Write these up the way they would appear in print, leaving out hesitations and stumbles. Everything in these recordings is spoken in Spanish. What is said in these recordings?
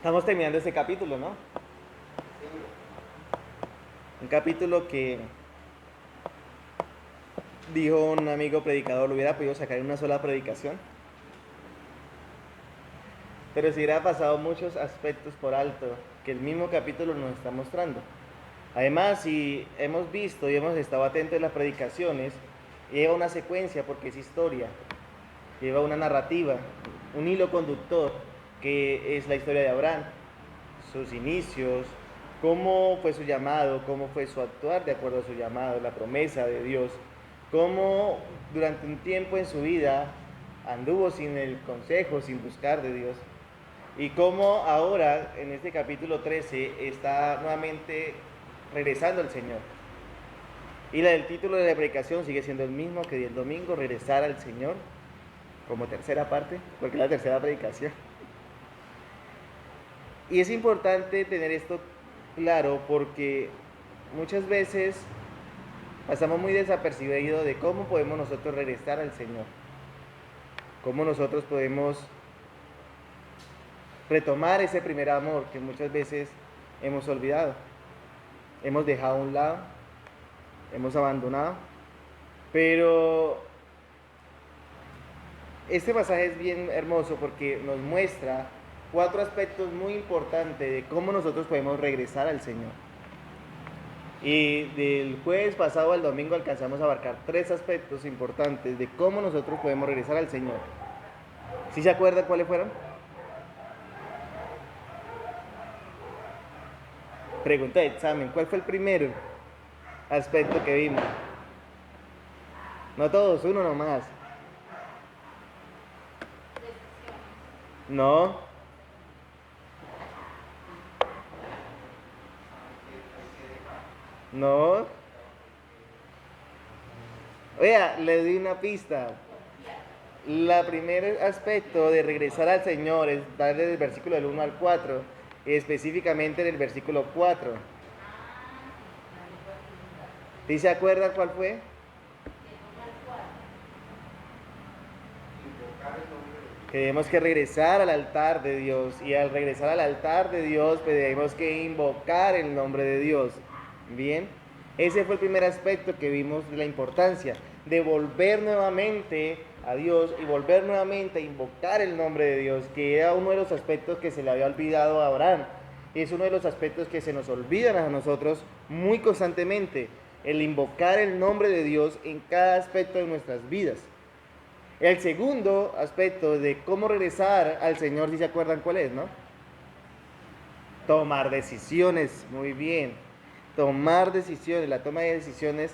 Estamos terminando este capítulo, ¿no? Un capítulo que dijo un amigo predicador, lo hubiera podido sacar en una sola predicación, pero se hubiera pasado muchos aspectos por alto que el mismo capítulo nos está mostrando. Además, si hemos visto y hemos estado atentos a las predicaciones, lleva una secuencia porque es historia, lleva una narrativa, un hilo conductor que es la historia de Abraham, sus inicios, cómo fue su llamado, cómo fue su actuar de acuerdo a su llamado, la promesa de Dios, cómo durante un tiempo en su vida anduvo sin el consejo, sin buscar de Dios, y cómo ahora en este capítulo 13 está nuevamente regresando al Señor. Y el título de la predicación sigue siendo el mismo que el domingo, regresar al Señor, como tercera parte, porque es la tercera predicación. Y es importante tener esto claro porque muchas veces pasamos muy desapercibidos de cómo podemos nosotros regresar al Señor, cómo nosotros podemos retomar ese primer amor que muchas veces hemos olvidado, hemos dejado a un lado, hemos abandonado. Pero este pasaje es bien hermoso porque nos muestra 4 aspectos muy importantes de cómo nosotros podemos regresar al Señor. Y del jueves pasado al domingo alcanzamos a abarcar 3 aspectos importantes de cómo nosotros podemos regresar al Señor. ¿Sí se acuerdan cuáles fueron? Pregunta de examen, ¿cuál fue el primer aspecto que vimos? No todos, uno nomás. No. No. Oiga, le di una pista. El primer aspecto de regresar al Señor es darle del versículo del 1 al 4, específicamente en el versículo 4. ¿Sí se acuerdan cuál fue? Tenemos que regresar al altar de Dios, y al regresar al altar de Dios pues tenemos que invocar el nombre de Dios. Bien, ese fue el primer aspecto que vimos de la importancia de volver nuevamente a Dios y volver nuevamente a invocar el nombre de Dios, que era uno de los aspectos que se le había olvidado a Abraham. Es uno de los aspectos que se nos olvidan a nosotros muy constantemente, el invocar el nombre de Dios en cada aspecto de nuestras vidas. El segundo aspecto de cómo regresar al Señor, si se acuerdan cuál es, ¿no? Tomar decisiones, muy bien. Tomar decisiones, la toma de decisiones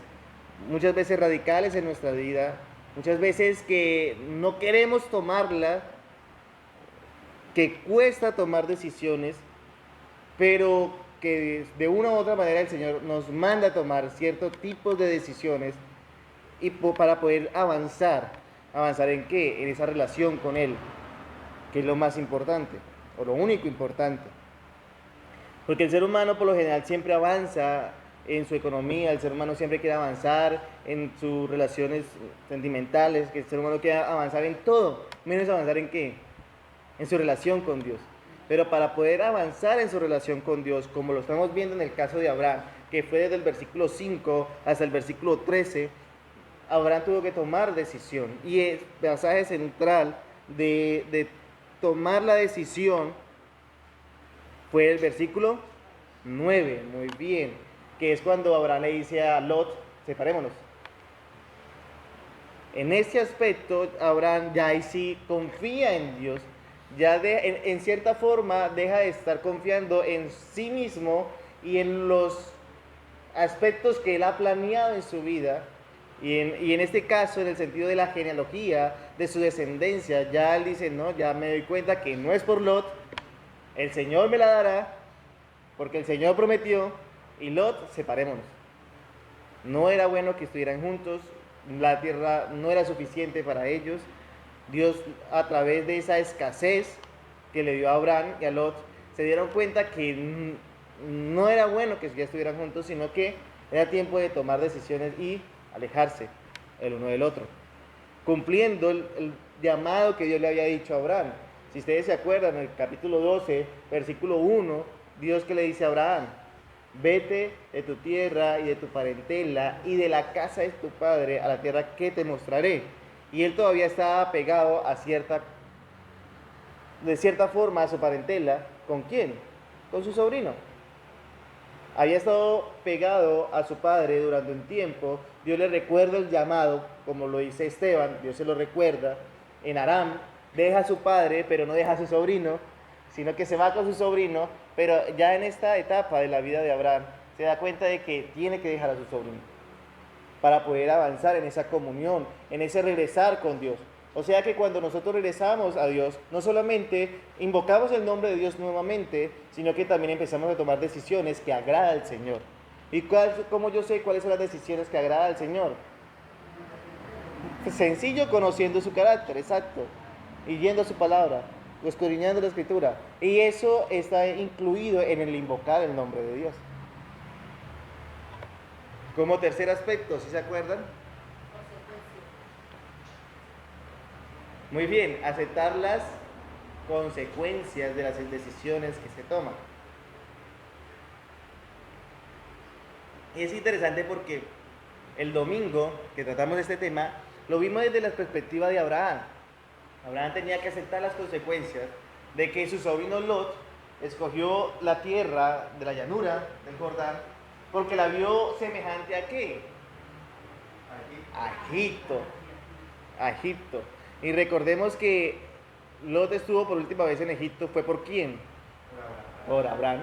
muchas veces radicales en nuestra vida, muchas veces que no queremos tomarla, que cuesta tomar decisiones, pero que de una u otra manera el Señor nos manda a tomar ciertos tipos de decisiones y para poder avanzar. ¿Avanzar en qué? En esa relación con Él, que es lo más importante, o lo único importante. Porque el ser humano por lo general siempre avanza en su economía, el ser humano siempre quiere avanzar en sus relaciones sentimentales, que el ser humano quiere avanzar en todo, menos avanzar en qué? En su relación con Dios. Pero para poder avanzar en su relación con Dios, como lo estamos viendo en el caso de Abraham, que fue desde el versículo 5 hasta el versículo 13, Abraham tuvo que tomar decisión. Y el pasaje central de tomar la decisión fue el versículo 9, muy bien, que es cuando Abraham le dice a Lot, separémonos. En este aspecto, Abraham ya ahí sí confía en Dios, ya en cierta forma deja de estar confiando en sí mismo y en los aspectos que él ha planeado en su vida. Y en este caso, en el sentido de la genealogía, de su descendencia, ya él dice, no, ya me doy cuenta que no es por Lot, el Señor me la dará, porque el Señor prometió, y Lot, separémonos. No era bueno que estuvieran juntos, la tierra no era suficiente para ellos. Dios, a través de esa escasez que le dio a Abraham y a Lot, se dieron cuenta que no era bueno que ya estuvieran juntos, sino que era tiempo de tomar decisiones y alejarse el uno del otro, cumpliendo el llamado que Dios le había dicho a Abraham. Si ustedes se acuerdan, en el capítulo 12, versículo 1, Dios que le dice a Abraham: vete de tu tierra y de tu parentela y de la casa de tu padre a la tierra que te mostraré. Y él todavía estaba pegado de cierta forma a su parentela. ¿Con quién? Con su sobrino. Había estado pegado a su padre durante un tiempo. Dios le recuerda el llamado, como lo dice Esteban, Dios se lo recuerda. En Aram deja a su padre, pero no deja a su sobrino, sino que se va con su sobrino, pero ya en esta etapa de la vida de Abraham se da cuenta de que tiene que dejar a su sobrino para poder avanzar en esa comunión, en ese regresar con Dios. O sea que cuando nosotros regresamos a Dios, no solamente invocamos el nombre de Dios nuevamente, sino que también empezamos a tomar decisiones que agrada al Señor. ¿Y cómo yo sé cuáles son las decisiones que agrada al Señor? Sencillo, conociendo su carácter, exacto, y yendo a su palabra, escudriñando la Escritura. Y eso está incluido en el invocar el nombre de Dios. Como tercer aspecto, ¿sí se acuerdan? Muy bien, aceptar las consecuencias de las decisiones que se toman. Y es interesante porque el domingo que tratamos este tema, lo vimos desde la perspectiva de Abraham. Abraham tenía que aceptar las consecuencias de que su sobrino Lot escogió la tierra de la llanura del Jordán porque la vio semejante a ¿qué? A Egipto. A Egipto. Y recordemos que Lot estuvo por última vez en Egipto, ¿fue por quién? Por Abraham.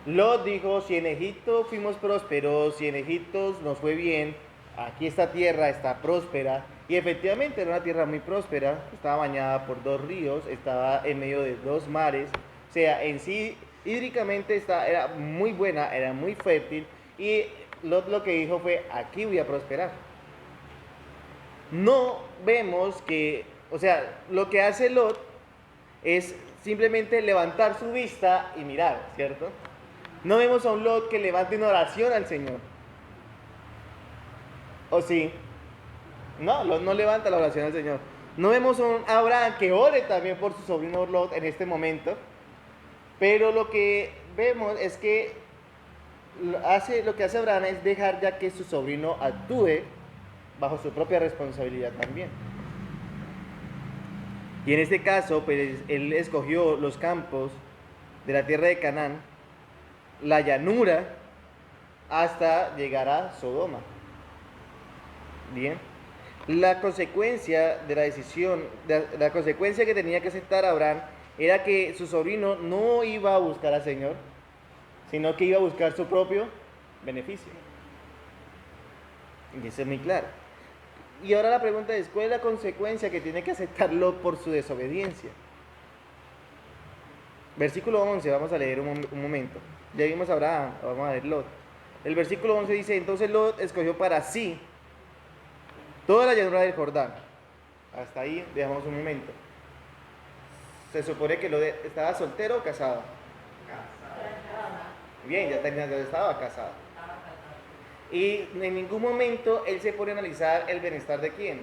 Lot dijo: si en Egipto fuimos prósperos, si en Egipto nos fue bien, aquí esta tierra está próspera. Y efectivamente era una tierra muy próspera, estaba bañada por 2 ríos, estaba en medio de 2 mares. O sea, en sí, hídricamente era muy buena, era muy fértil. Y Lot lo que dijo fue: aquí voy a prosperar. No vemos que, o sea, lo que hace Lot es simplemente levantar su vista y mirar, ¿cierto? No vemos a un Lot que levante una oración al Señor. ¿O sí? No, Lot no levanta la oración al Señor. No vemos a un Abraham que ore también por su sobrino Lot en este momento. Pero lo que vemos es que lo que hace Abraham es dejar ya que su sobrino actúe bajo su propia responsabilidad también. Y en este caso, pues él escogió los campos de la tierra de Canaán, la llanura, hasta llegar a Sodoma. Bien. La consecuencia de la decisión, la consecuencia que tenía que aceptar Abraham era que su sobrino no iba a buscar al Señor, sino que iba a buscar su propio beneficio. Y eso es muy claro. Y ahora la pregunta es: ¿cuál es la consecuencia que tiene que aceptar Lot por su desobediencia? Versículo 11, vamos a leer un momento. Ya vimos a Abraham, vamos a leer Lot. El versículo 11 dice: entonces Lot escogió para sí toda la llanura del Jordán. Hasta ahí dejamos un momento. Se supone que Lot estaba soltero o casado. Bien, ya estaba casado. Y en ningún momento él se pone a analizar el bienestar de quién.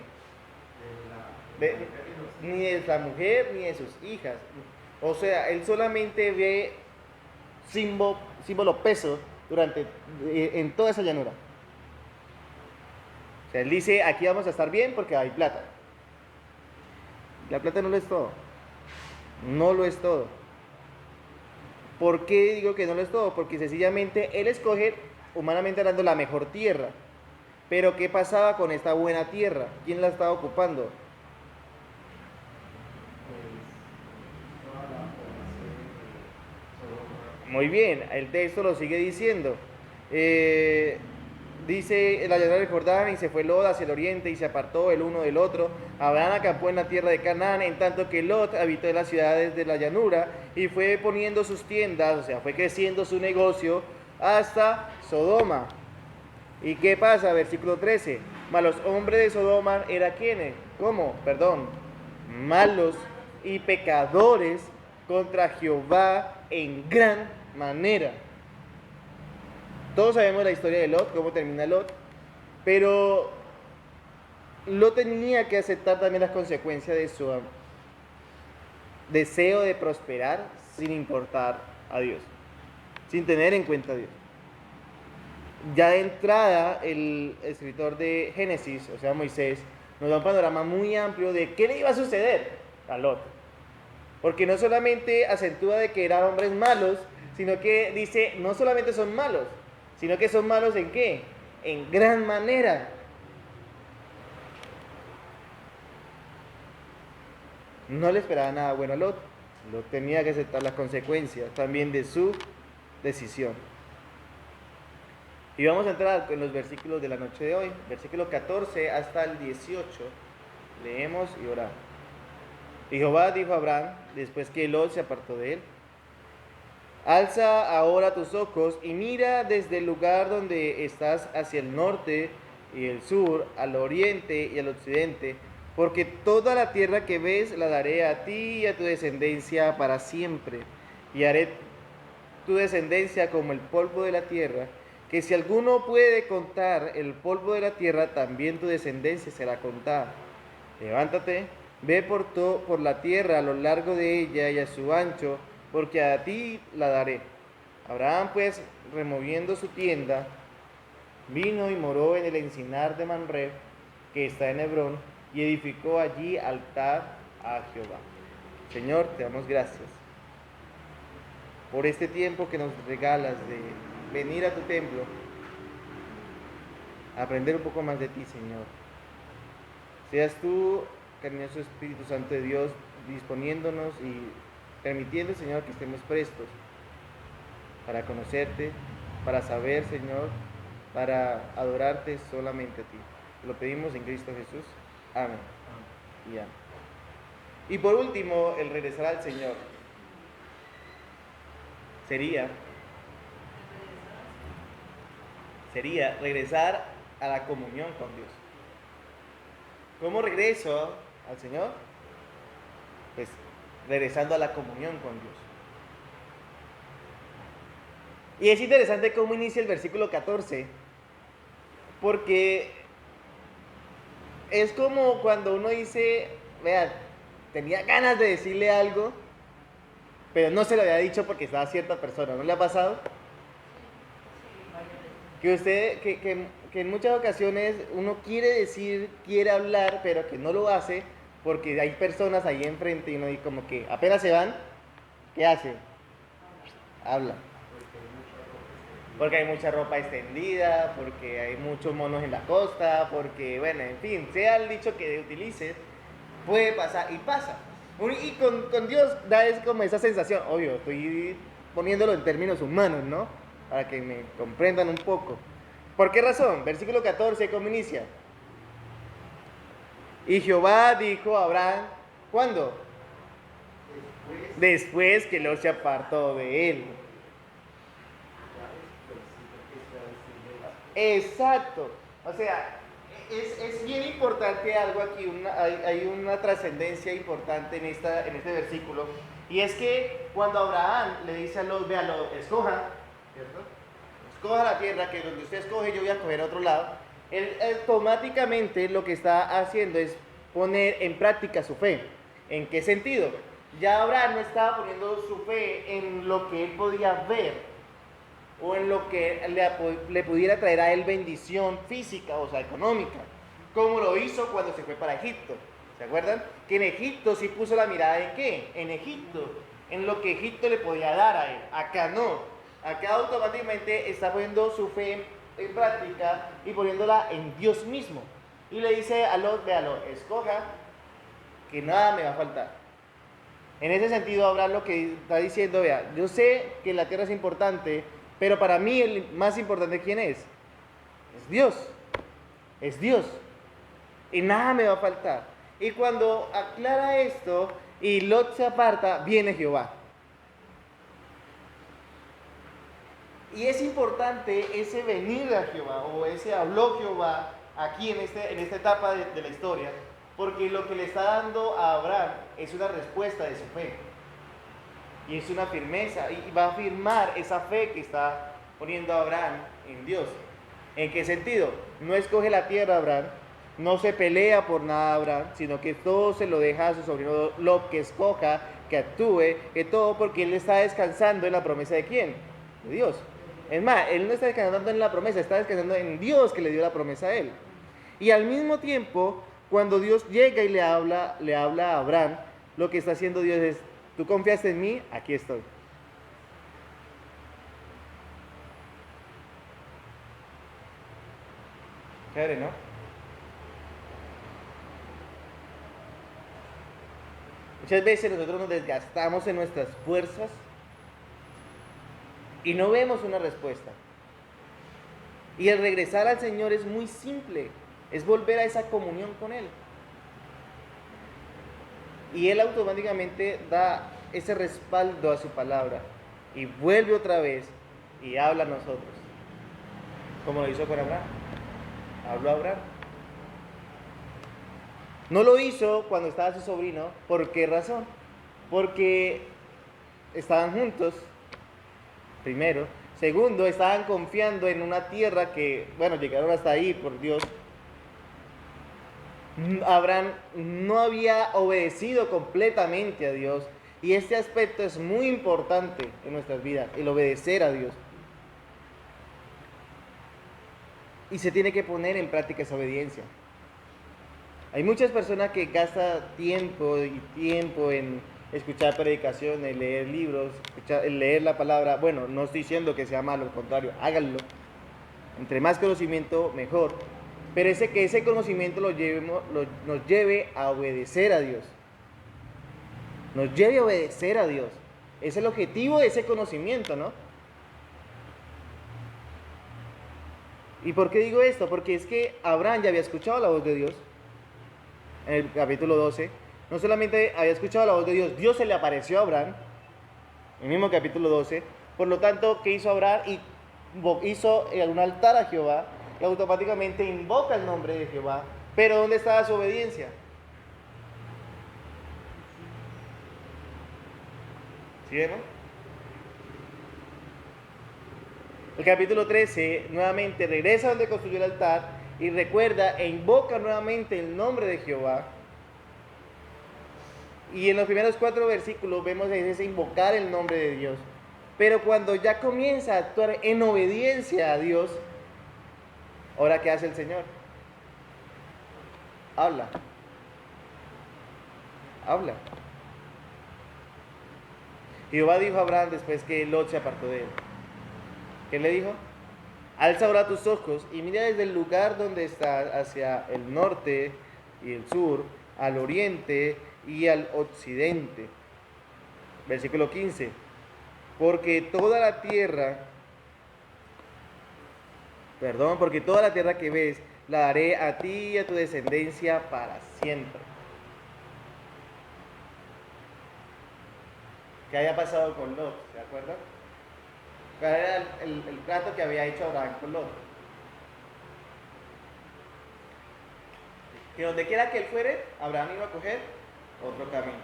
Ni de la mujer ni de sus hijas. O sea, él solamente ve símbolo peso en toda esa llanura. O sea, él dice: aquí vamos a estar bien porque hay plata. La plata no lo es todo. No lo es todo. ¿Por qué digo que no lo es todo? Porque sencillamente él escoge, humanamente hablando, la mejor tierra. Pero ¿qué pasaba con esta buena tierra? ¿Quién la estaba ocupando? Muy bien, el texto lo sigue diciendo. Dice: la llanura del Jordán, y se fue Lot hacia el oriente, y se apartó el uno del otro. Abraham acampó en la tierra de Canaán, en tanto que Lot habitó en las ciudades de la llanura, y fue poniendo sus tiendas, o sea, fue creciendo su negocio, hasta Sodoma. ¿Y qué pasa? Versículo 13. Mas los hombres de Sodoma eran ¿quiénes? ¿Cómo? Perdón. Malos y pecadores contra Jehová en gran manera. Todos sabemos la historia de Lot, cómo termina Lot, pero Lot tenía que aceptar también las consecuencias de su deseo de prosperar sin importar a Dios, sin tener en cuenta a Dios. Ya de entrada, el escritor de Génesis, o sea Moisés, nos da un panorama muy amplio de qué le iba a suceder a Lot. Porque no solamente acentúa de que eran hombres malos, sino que dice, no solamente son malos, sino que son malos ¿en qué? En gran manera. No le esperaba nada bueno a Lot. Lot tenía que aceptar las consecuencias también de su decisión. Y vamos a entrar en los versículos de la noche de hoy, versículo 14 hasta el 18. Leemos y oramos. Y Jehová dijo a Abraham, después que Lot se apartó de él: alza ahora tus ojos y mira desde el lugar donde estás hacia el norte y el sur, al oriente y al occidente, porque toda la tierra que ves la daré a ti y a tu descendencia para siempre, y haré tu descendencia como el polvo de la tierra, que si alguno puede contar el polvo de la tierra, también tu descendencia será contada. Levántate, ve por la tierra a lo largo de ella y a su ancho, porque a ti la daré. Abraham pues, removiendo su tienda, vino y moró en el encinar de Manre, que está en Hebrón, y edificó allí altar a Jehová. Señor, te damos gracias por este tiempo que nos regalas de venir a tu templo, a aprender un poco más de ti, Señor. Seas tú, cariñoso Espíritu Santo de Dios, disponiéndonos y permitiendo, Señor, que estemos prestos para conocerte, para saber, Señor, para adorarte solamente a ti. Lo pedimos en Cristo Jesús. Amén. Y amén. Y por último, el regresar al Señor sería regresar a la comunión con Dios. ¿Cómo regreso al Señor? Pues regresando a la comunión con Dios. Y es interesante cómo inicia el versículo 14, porque es como cuando uno dice, vea, tenía ganas de decirle algo, pero no se lo había dicho porque estaba cierta persona. ¿No le ha pasado? Que usted, que en muchas ocasiones uno quiere decir, quiere hablar, pero que no lo hace porque hay personas ahí enfrente y uno dice como que apenas se van, ¿qué hace? Habla. Porque hay mucha ropa extendida, porque hay muchos monos en la costa, porque, bueno, en fin, sea el dicho que utilices, puede pasar y pasa. Y con Dios da es como esa sensación, obvio, estoy poniéndolo en términos humanos, ¿no? Para que me comprendan un poco. ¿Por qué razón? Versículo 14, ¿cómo inicia? Y Jehová dijo a Abraham, ¿cuándo? Después que Lot se apartó de él. Exacto. O sea, es bien importante algo aquí, hay una trascendencia importante en este versículo, y es que cuando Abraham le dice a Lot, vea, Lot, escoja, ¿cierto? Escoja la tierra, que donde usted escoge yo voy a coger a otro lado, él automáticamente lo que está haciendo es poner en práctica su fe. ¿En qué sentido? Ya Abraham no estaba poniendo su fe en lo que él podía ver, o en lo que le pudiera traer a él bendición física, o sea, económica, como lo hizo cuando se fue para Egipto. ¿Se acuerdan? Que en Egipto sí puso la mirada en qué, en Egipto, en lo que Egipto le podía dar a él. Acá no, acá automáticamente está poniendo su fe en práctica y poniéndola en Dios mismo. Y le dice a Lot, véalo, escoja, que nada me va a faltar. En ese sentido, Abraham lo que está diciendo, vea, yo sé que la tierra es importante, pero para mí el más importante, ¿quién es? Es Dios. Es Dios. Y nada me va a faltar. Y cuando aclara esto y Lot se aparta, viene Jehová. Y es importante ese venir a Jehová, o ese habló Jehová aquí en esta etapa de la historia, porque lo que le está dando a Abraham es una respuesta de su fe. Y es una firmeza, y va a afirmar esa fe que está poniendo Abraham en Dios. ¿En qué sentido? No escoge la tierra Abraham, no se pelea por nada a Abraham, sino que todo se lo deja a su sobrino, lo que escoja, que actúe, que todo, porque él está descansando en la promesa de ¿quién? De Dios. Es más, él no está descansando en la promesa, está descansando en Dios que le dio la promesa a él. Y al mismo tiempo, cuando Dios llega y le habla a Abraham, lo que está haciendo Dios es, tú confiaste en mí, aquí estoy. Chévere, ¿no? Muchas veces nosotros nos desgastamos en nuestras fuerzas y no vemos una respuesta. Y el regresar al Señor es muy simple, es volver a esa comunión con Él. Y Él automáticamente da ese respaldo a su palabra y vuelve otra vez y habla a nosotros, como lo hizo con Abraham. Habló a Abraham. No lo hizo cuando estaba su sobrino. ¿Por qué razón? Porque estaban juntos, primero. Segundo, estaban confiando en una tierra que, bueno, llegaron hasta ahí por Dios. Abraham no había obedecido completamente a Dios. Y este aspecto es muy importante en nuestras vidas, el obedecer a Dios. Y se tiene que poner en práctica esa obediencia. Hay muchas personas que gastan tiempo y tiempo en escuchar predicaciones, leer libros, leer la palabra. Bueno, no estoy diciendo que sea malo, al contrario, háganlo. Entre más conocimiento, mejor. Pero que ese conocimiento nos lleve a obedecer a Dios. Nos lleve a obedecer a Dios. Es el objetivo de ese conocimiento, ¿no? ¿Y por qué digo esto? Porque es que Abraham ya había escuchado la voz de Dios. En el capítulo 12, no solamente había escuchado la voz de Dios, Dios se le apareció a Abraham, en el mismo capítulo 12, por lo tanto, ¿qué hizo Abraham? Hizo un altar a Jehová, y automáticamente invoca el nombre de Jehová, pero ¿dónde estaba su obediencia? ¿Sí vemos? El capítulo 13, nuevamente regresa donde construyó el altar, y recuerda e invoca nuevamente el nombre de Jehová. Y en los primeros 4 versículos vemos ese invocar el nombre de Dios. Pero cuando ya comienza a actuar en obediencia a Dios, ¿ahora qué hace el Señor? Habla. Habla. Jehová dijo a Abraham después que Lot se apartó de él. ¿Qué le dijo? Alza ahora tus ojos y mira desde el lugar donde estás hacia el norte y el sur, al oriente y al occidente. Versículo 15. Porque toda la tierra que ves, la daré a ti y a tu descendencia para siempre. ¿Qué había pasado con Lot? ¿Se acuerdan? ¿Cuál era el trato que había hecho Abraham con Lot? Que donde quiera que él fuere, Abraham iba a coger otro camino.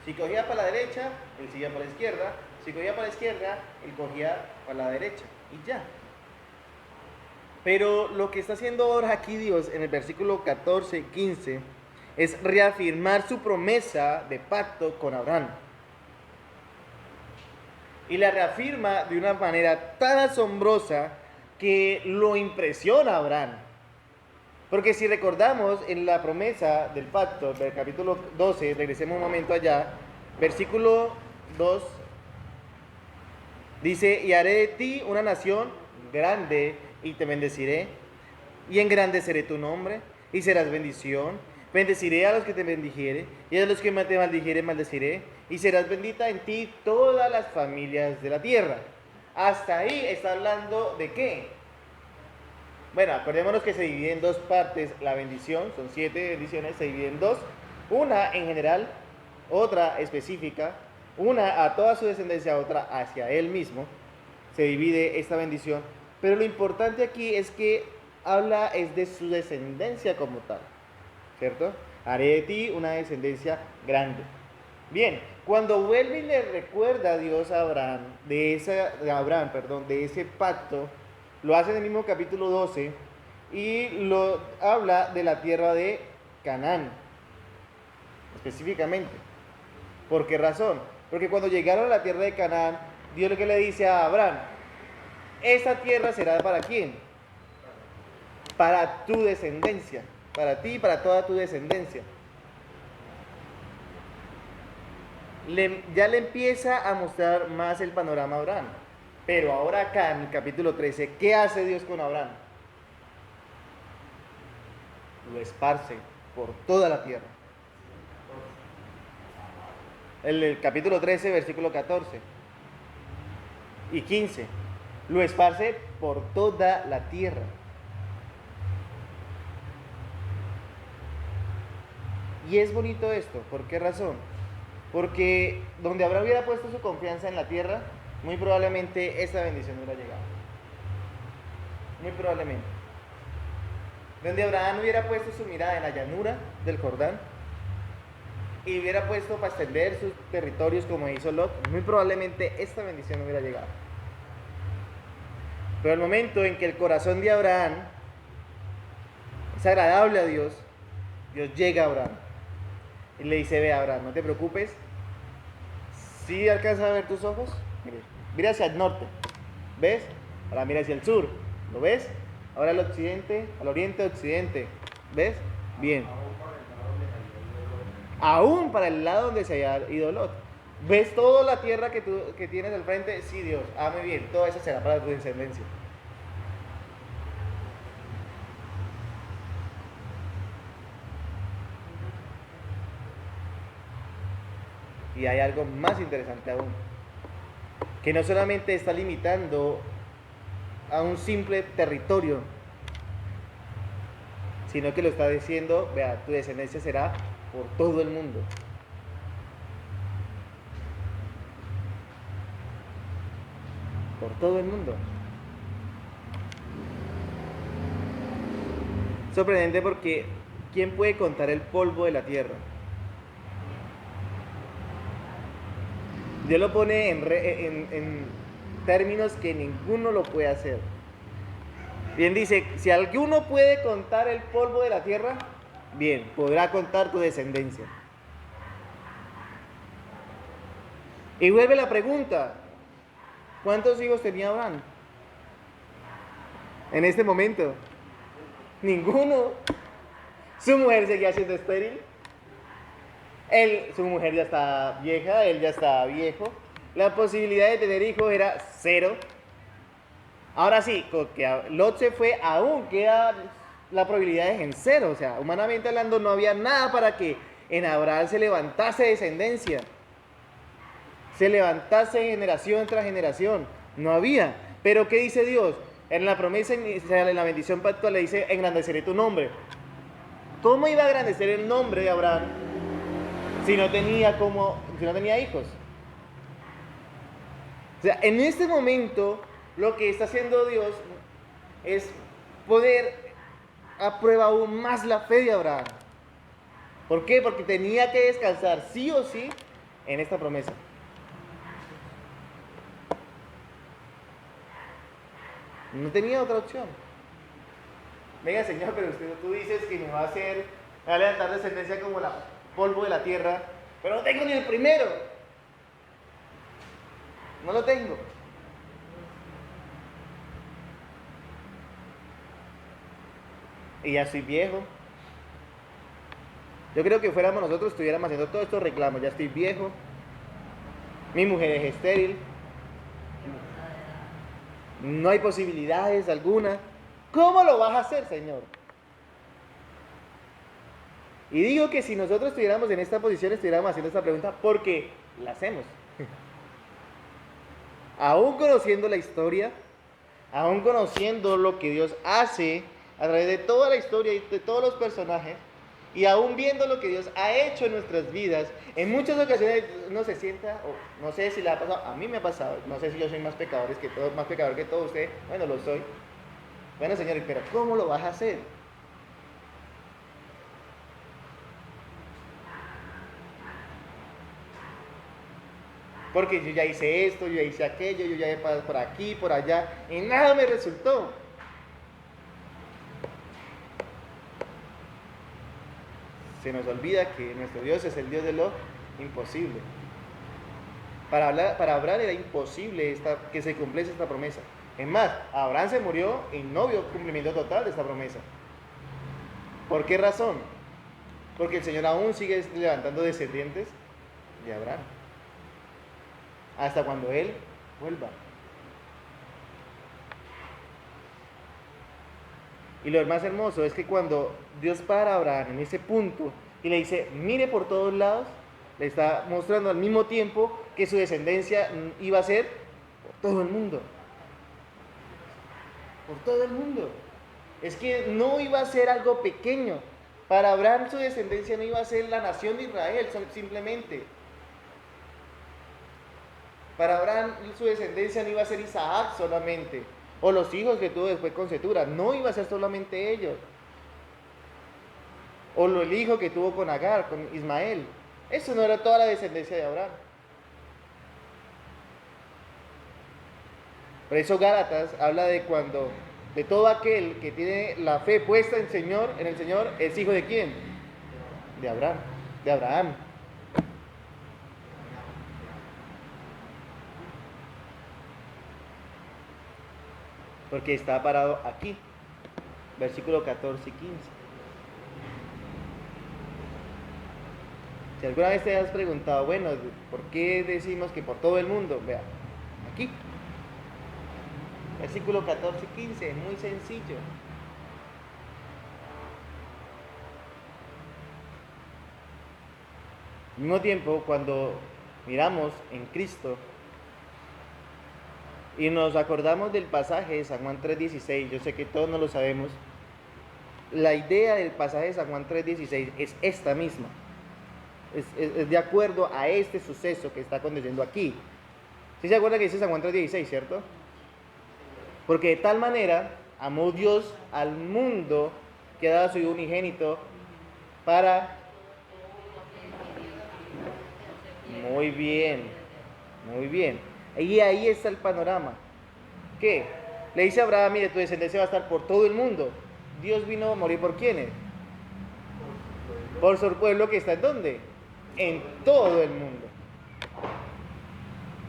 Si cogía para la derecha, él seguía para la izquierda. Si cogía para la izquierda, él cogía para la derecha. Y ya. Pero lo que está haciendo ahora aquí Dios en el versículo 14, 15, es reafirmar su promesa de pacto con Abraham. Y la reafirma de una manera tan asombrosa que lo impresiona a Abraham. Porque si recordamos en la promesa del pacto del capítulo 12, regresemos un momento allá, versículo 2, dice, y haré de ti una nación grande y te bendeciré, y engrandeceré tu nombre, y serás bendición. Bendeciré a los que te bendijere, y a los que te maldijere, maldeciré, y serás bendita en ti todas las familias de la tierra. Hasta ahí está hablando de qué. Bueno, acordémonos que se divide en 2 partes la bendición, son 7 bendiciones, se divide en 2. Una en general, otra específica, una a toda su descendencia, otra hacia él mismo. Se divide esta bendición. Pero lo importante aquí es que habla es de su descendencia como tal. ¿Cierto? Haré de ti una descendencia grande. Bien, cuando vuelve y le recuerda a Dios a Abraham, de ese pacto, lo hace en el mismo capítulo 12, y lo habla de la tierra de Canaán, específicamente. ¿Por qué razón? Porque cuando llegaron a la tierra de Canaán, Dios lo que le dice a Abraham, esta tierra será para ¿quién? Para tu descendencia, para ti y para toda tu descendencia. Ya le empieza a mostrar más el panorama a Abraham. Pero ahora acá en el capítulo 13, ¿qué hace Dios con Abraham? Lo esparce por toda la tierra. El capítulo 13, versículo 14 y 15. Lo esparce por toda la tierra. Y es bonito esto. ¿Por qué razón? Porque donde Abraham hubiera puesto su confianza en la tierra, muy probablemente esta bendición no hubiera llegado. Muy probablemente. Donde Abraham hubiera puesto su mirada en la llanura del Jordán y hubiera puesto para extender sus territorios como hizo Lot, muy probablemente esta bendición no hubiera llegado. Pero el momento en que el corazón de Abraham es agradable a Dios, Dios llega a Abraham y le dice: ve, Abraham, no te preocupes. ¿Sí alcanzas a ver tus ojos? Mira hacia el norte, ¿ves? Ahora mira hacia el sur, ¿lo ves? Ahora al occidente, al oriente, occidente, ¿ves? Bien. Aún para el lado donde se haya ido Lot. ¿Ves toda la tierra que tienes al frente? Sí, Dios, muy bien, todo eso será para tu descendencia. Y hay algo más interesante aún, que no solamente está limitando a un simple territorio, sino que lo está diciendo: vea, tu descendencia será por todo el mundo. Por todo el mundo. Sorprendente porque ¿quién puede contar el polvo de la tierra? Dios lo pone en términos que ninguno lo puede hacer. Bien dice, si alguno puede contar el polvo de la tierra, bien, podrá contar tu descendencia. Y vuelve la pregunta: ¿cuántos hijos tenía Abraham? En este momento, ninguno. Su mujer seguía siendo estéril. Su mujer ya estaba vieja, él ya estaba viejo. La posibilidad de tener hijos era cero. Ahora sí, con que Lot se fue, aún queda la probabilidad en cero. O sea, humanamente hablando, no había nada para que en Abraham se levantase descendencia, se levantase generación tras generación. No había. Pero ¿qué dice Dios? En la promesa inicial, en la bendición pactual, le dice: engrandeceré tu nombre. ¿Cómo iba a engrandecer el nombre de Abraham si no tenía hijos? O sea, en este momento lo que está haciendo Dios es poner a prueba aún más la fe de Abraham. ¿Por qué? Porque tenía que descansar sí o sí en esta promesa. No tenía otra opción. Venga, Señor, pero tú dices que me va a levantar descendencia como la polvo de la tierra, pero no tengo ni el primero. No lo tengo. Y ya soy viejo. Yo creo que fuéramos nosotros, estuviéramos haciendo todos estos reclamos. Ya estoy viejo. Mi mujer es estéril. No hay posibilidades alguna. ¿Cómo lo vas a hacer, Señor? Y digo que si nosotros estuviéramos en esta posición, estuviéramos haciendo esta pregunta porque la hacemos. Aún conociendo la historia, aún conociendo lo que Dios hace a través de toda la historia y de todos los personajes, y aún viendo lo que Dios ha hecho en nuestras vidas, en muchas ocasiones uno se sienta, o no sé si le ha pasado, a mí me ha pasado, no sé si yo soy más pecador que todos ustedes, bueno, lo soy. Bueno, Señor, pero ¿cómo lo vas a hacer? Porque yo ya hice esto, yo ya hice aquello, yo ya he pasado por aquí, por allá, y nada me resultó. se nos olvida que nuestro Dios es el Dios de lo imposible. Para Abraham era imposible que se cumpliese esta promesa. Es más, Abraham se murió y no vio cumplimiento total de esta promesa. ¿Por qué razón? Porque el Señor aún sigue levantando descendientes de Abraham. Hasta cuando Él vuelva. Y lo más hermoso es que cuando Dios para a Abraham en ese punto y le dice, mire por todos lados, le está mostrando al mismo tiempo que su descendencia iba a ser por todo el mundo. Por todo el mundo. Es que no iba a ser algo pequeño. Para Abraham su descendencia no iba a ser la nación de Israel simplemente. Para Abraham su descendencia no iba a ser Isaac solamente, o los hijos que tuvo después con Cetura, no iba a ser solamente ellos. O el hijo que tuvo con Agar, con Ismael. Eso no era toda la descendencia de Abraham. Por eso Gálatas habla de todo aquel que tiene la fe puesta en el Señor, ¿es hijo de quién? De Abraham. Porque está parado aquí, versículo 14 y 15. Si alguna vez te has preguntado, bueno, ¿por qué decimos que por todo el mundo? Vea, aquí. Versículo 14 y 15, es muy sencillo. Al mismo tiempo, cuando miramos en Cristo y nos acordamos del pasaje de San Juan 3:16, yo sé que todos no lo sabemos, la idea del pasaje de San Juan 3:16 es esta misma. Es de acuerdo a este suceso que está aconteciendo aquí. ¿Sí se acuerda que dice San Juan 3:16, cierto? Porque de tal manera amó Dios al mundo que ha dado a su Hijo unigénito para... Muy bien, muy bien. Y ahí está el panorama. ¿Qué? Le dice a Abraham, mire, tu descendencia va a estar por todo el mundo. Dios vino a morir ¿por quiénes? Por su pueblo que está ¿en dónde? En todo el mundo.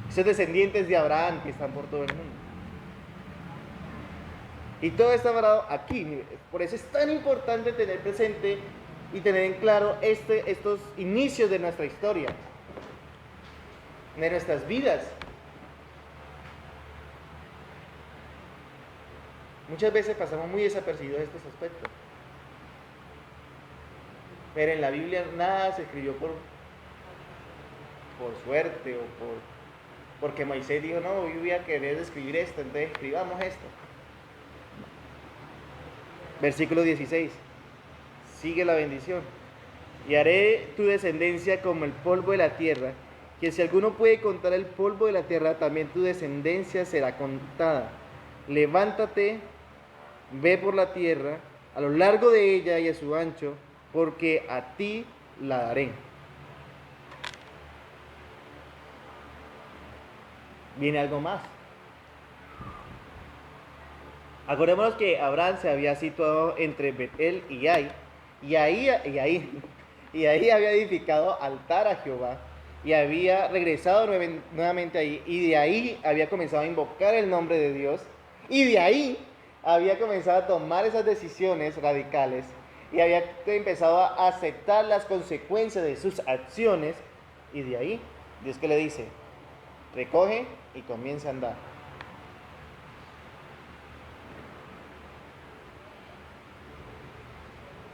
Esos descendientes de Abraham que están por todo el mundo. Y todo está parado aquí. Mire. Por eso es tan importante tener presente y tener en claro estos inicios de nuestra historia, de nuestras vidas. Muchas veces pasamos muy desapercibidos estos aspectos. Pero en la Biblia nada se escribió por suerte o porque Moisés dijo, no, yo voy a querer escribir esto, entonces escribamos esto. Versículo 16. Sigue la bendición. Y haré tu descendencia como el polvo de la tierra, que si alguno puede contar el polvo de la tierra, también tu descendencia será contada. Levántate, ve por la tierra, a lo largo de ella y a su ancho, porque a ti la daré. Viene algo más. Acordémonos que Abraham se había situado entre Betel y Ai, y ahí había edificado altar a Jehová, y había regresado nuevamente ahí, y de ahí había comenzado a invocar el nombre de Dios, y de ahí había comenzado a tomar esas decisiones radicales, y había empezado a aceptar las consecuencias de sus acciones, y de ahí, Dios que le dice, recoge y comienza a andar.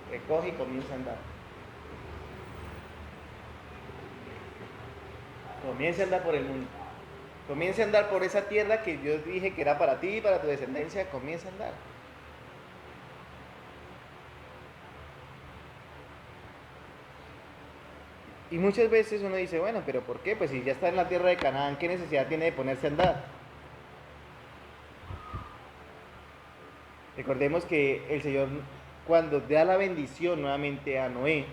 Recoge y comienza a andar. Comienza a andar por el mundo. Comienza a andar por esa tierra que yo dije que era para ti y para tu descendencia. Comienza a andar. Y muchas veces uno dice, bueno, pero ¿por qué? Pues si ya está en la tierra de Canaán, ¿qué necesidad tiene de ponerse a andar? Recordemos que el Señor, cuando da la bendición nuevamente a Noé,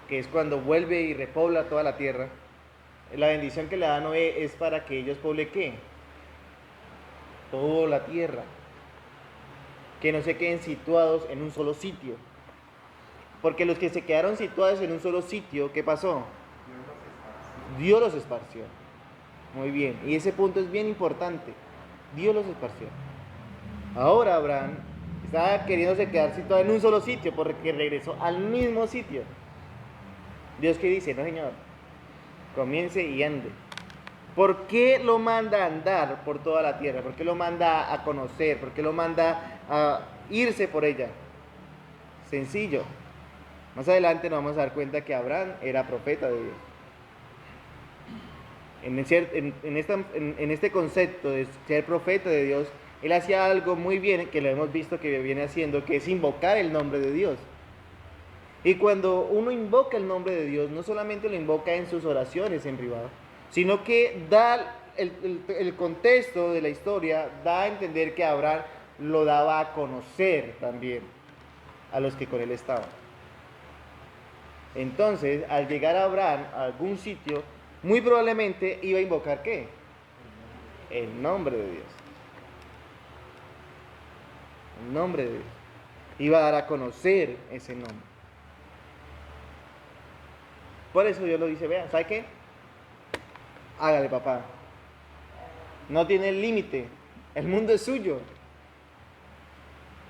que es cuando vuelve y repobla toda la tierra, la bendición que le da a Noé es para que ellos poblen ¿qué? Toda la tierra. Que no se queden situados en un solo sitio. Porque los que se quedaron situados en un solo sitio, ¿qué pasó? Dios los esparció. Muy bien, y ese punto es bien importante. Dios los esparció. Ahora Abraham estaba queriéndose quedar situado en un solo sitio porque regresó al mismo sitio. Dios que dice, no señor, comience y ande. ¿Por qué lo manda a andar por toda la tierra? ¿Por qué lo manda a conocer? ¿Por qué lo manda a irse por ella? Sencillo. Más adelante nos vamos a dar cuenta que Abraham era profeta de Dios. En este concepto de ser profeta de Dios, él hacía algo muy bien, que lo hemos visto que viene haciendo, que es invocar el nombre de Dios. Y cuando uno invoca el nombre de Dios, no solamente lo invoca en sus oraciones en privado, sino que da el contexto de la historia, da a entender que Abraham lo daba a conocer también a los que con él estaban. Entonces, al llegar a Abraham a algún sitio, muy probablemente iba a invocar ¿qué? El nombre de Dios. El nombre de Dios. Iba a dar a conocer ese nombre. Por eso Dios lo dice, vea, ¿sabe qué? Hágale, papá. No tiene límite. El mundo es suyo.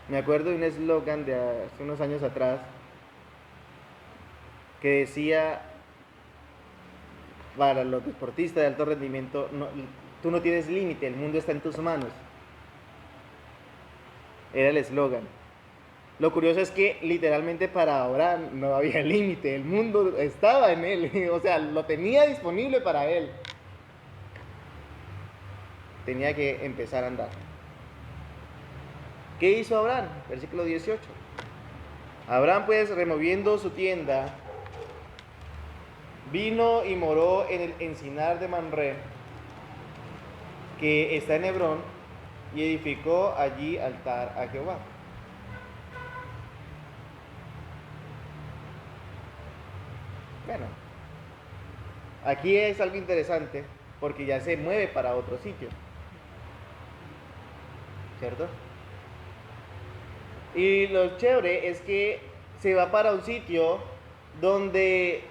Me acuerdo de un eslogan de hace unos años atrás que decía para los deportistas de alto rendimiento, no, tú no tienes límite, el mundo está en tus manos. Era el eslogan. Lo curioso es que literalmente para Abraham no había límite, el mundo estaba en él, o sea, lo tenía disponible para él. Tenía que empezar a andar. ¿Qué hizo Abraham? Versículo 18. Abraham pues removiendo su tienda, vino y moró en el encinar de Mamre, que está en Hebrón, y edificó allí altar a Jehová. Bueno, aquí es algo interesante porque ya se mueve para otro sitio, ¿cierto? Y lo chévere es que se va para un sitio donde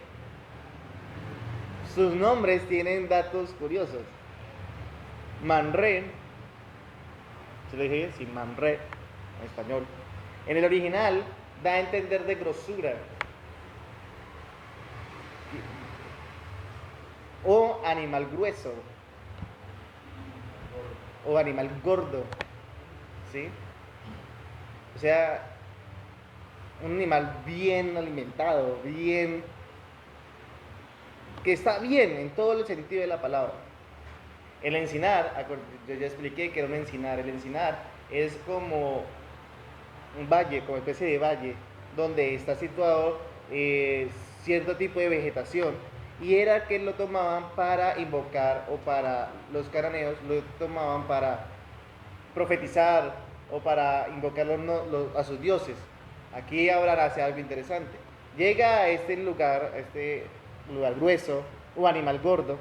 sus nombres tienen datos curiosos. Mamre, ¿se lo dije bien? Sí, Mamre, en español. En el original da a entender de grosura o animal grueso o animal gordo, ¿sí? O sea, un animal bien alimentado, bien, que está bien en todo el sentido de la palabra. El encinar, yo ya expliqué que era un encinar. El encinar es como un valle, como especie de valle, donde está situado cierto tipo de vegetación. Y era que lo tomaban para invocar, o para los cananeos lo tomaban para profetizar o para invocar a sus dioses. Aquí Abraham hace algo interesante. Llega a este lugar grueso o animal gordo.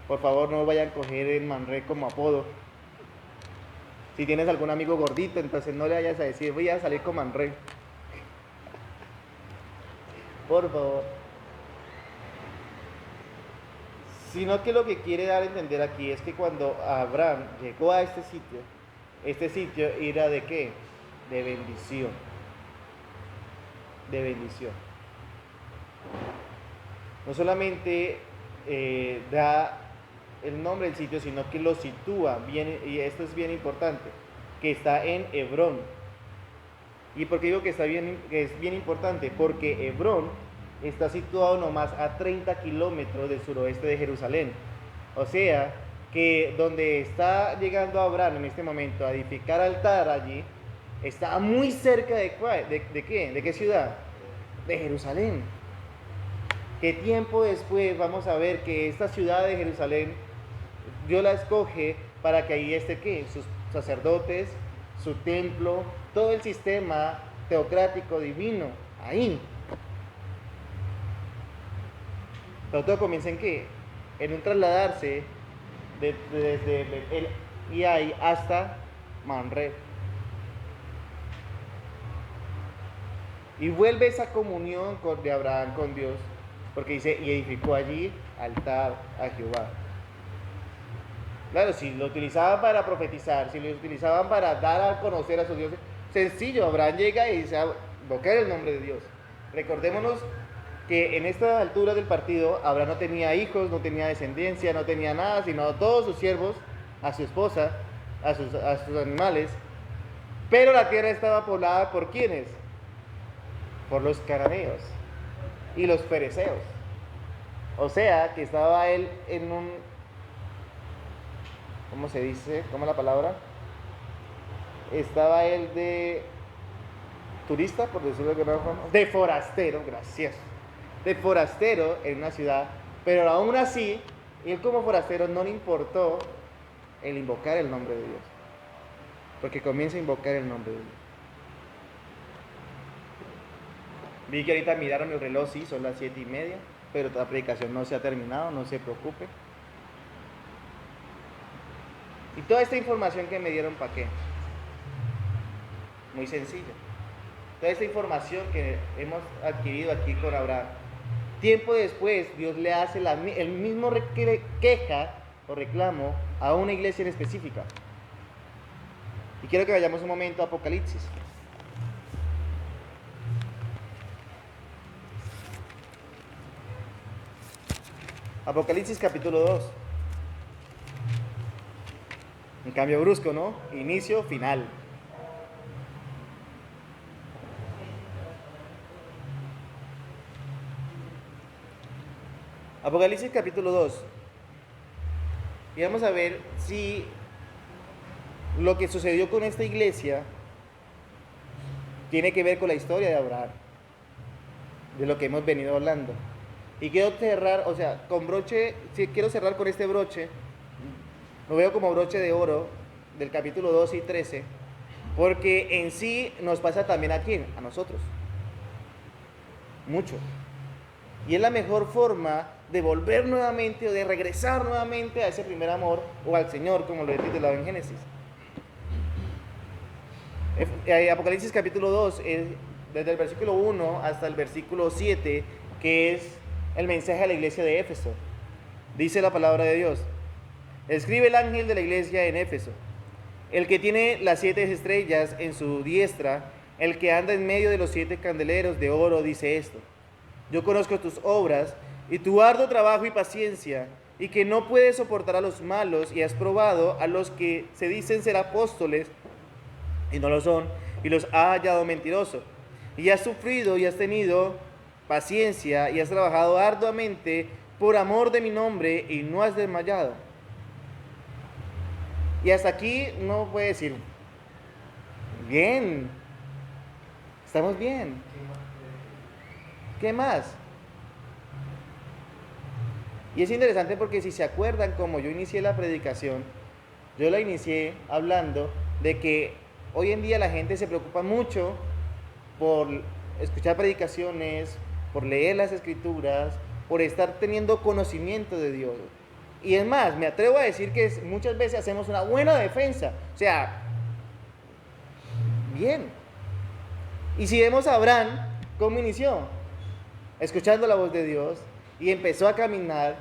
Por favor, no vayan a coger el Mamre como apodo. Si tienes algún amigo gordito, entonces no le vayas a decir, voy a salir con Mamre. Por favor. Sino que lo que quiere dar a entender aquí es que cuando Abraham llegó a este sitio era de ¿qué? De bendición. De bendición. No solamente da el nombre del sitio, sino que lo sitúa bien, y esto es bien importante, que está en Hebrón. ¿Y por qué digo que es bien importante? Porque Hebrón está situado nomás a 30 kilómetros del suroeste de Jerusalén. O sea, que donde está llegando Abraham en este momento a edificar altar allí, está muy cerca de qué? ¿De qué ciudad? De Jerusalén. ¿Qué tiempo después vamos a ver que esta ciudad de Jerusalén, Dios la escoge para que ahí esté ¿qué? Sus sacerdotes, su templo, todo el sistema teocrático divino, ahí. Pero todo comienza en qué? En un trasladarse desde Betel y ahí hasta Mamre. Y vuelve esa comunión de Abraham con Dios, porque dice, y edificó allí altar a Jehová. Claro, si lo utilizaban para profetizar, si lo utilizaban para dar a conocer a sus dioses, sencillo, Abraham llega y dice, invocar el nombre de Dios. Recordémonos que en estas alturas del partido, Abraham no tenía hijos, no tenía descendencia, no tenía nada, sino a todos sus siervos, a su esposa, a sus animales. Pero la tierra estaba poblada por ¿quiénes? Por los cananeos y los fereceos. O sea, que estaba él en un, ¿cómo se dice? ¿Cómo es la palabra? Estaba él de turista, por decirlo de alguna forma, de forastero, gracias, de forastero en una ciudad, pero aún así, él como forastero no le importó el invocar el nombre de Dios, porque comienza a invocar el nombre de Dios. Vi que ahorita miraron el reloj, sí, son las 7:30, pero la predicación no se ha terminado, no se preocupe. Y toda esta información que me dieron, ¿para qué? Muy sencillo. Toda esta información que hemos adquirido aquí con Abraham, tiempo después Dios le hace el mismo queja o reclamo a una iglesia en específica. Y quiero que vayamos un momento a Apocalipsis. Apocalipsis capítulo 2. Un cambio brusco, ¿no? Inicio, final. Apocalipsis capítulo 2. Y vamos a ver si lo que sucedió con esta iglesia tiene que ver con la historia de Abraham, de lo que hemos venido hablando. Y quiero cerrar, o sea, con broche, si quiero cerrar con este broche, lo veo como broche de oro del capítulo 12 y 13, porque en sí nos pasa también a quién, a nosotros, mucho. Y es la mejor forma de volver nuevamente o de regresar nuevamente a ese primer amor o al Señor, como lo he titulado en Génesis. Apocalipsis capítulo 2, desde el versículo 1 hasta el versículo 7, que es el mensaje a la iglesia de Éfeso. Dice la palabra de Dios: escribe el ángel de la iglesia en Éfeso, el que tiene las 7 estrellas en su diestra, el que anda en medio de los 7 candeleros de oro, dice esto: yo conozco tus obras y tu arduo trabajo y paciencia, y que no puedes soportar a los malos, y has probado a los que se dicen ser apóstoles y no lo son, y los ha hallado mentirosos. Y has sufrido y has tenido paciencia y has trabajado arduamente por amor de mi nombre y no has desmayado. Y hasta aquí uno puede decir, bien, estamos bien. ¿Qué más? Y es interesante porque si se acuerdan, como yo inicié la predicación, yo la inicié hablando de que hoy en día la gente se preocupa mucho por escuchar predicaciones, por leer las escrituras, por estar teniendo conocimiento de Dios. Y es más, me atrevo a decir que muchas veces hacemos una buena defensa. O sea, bien. Y si vemos a Abraham, ¿cómo inició? Escuchando la voz de Dios y empezó a caminar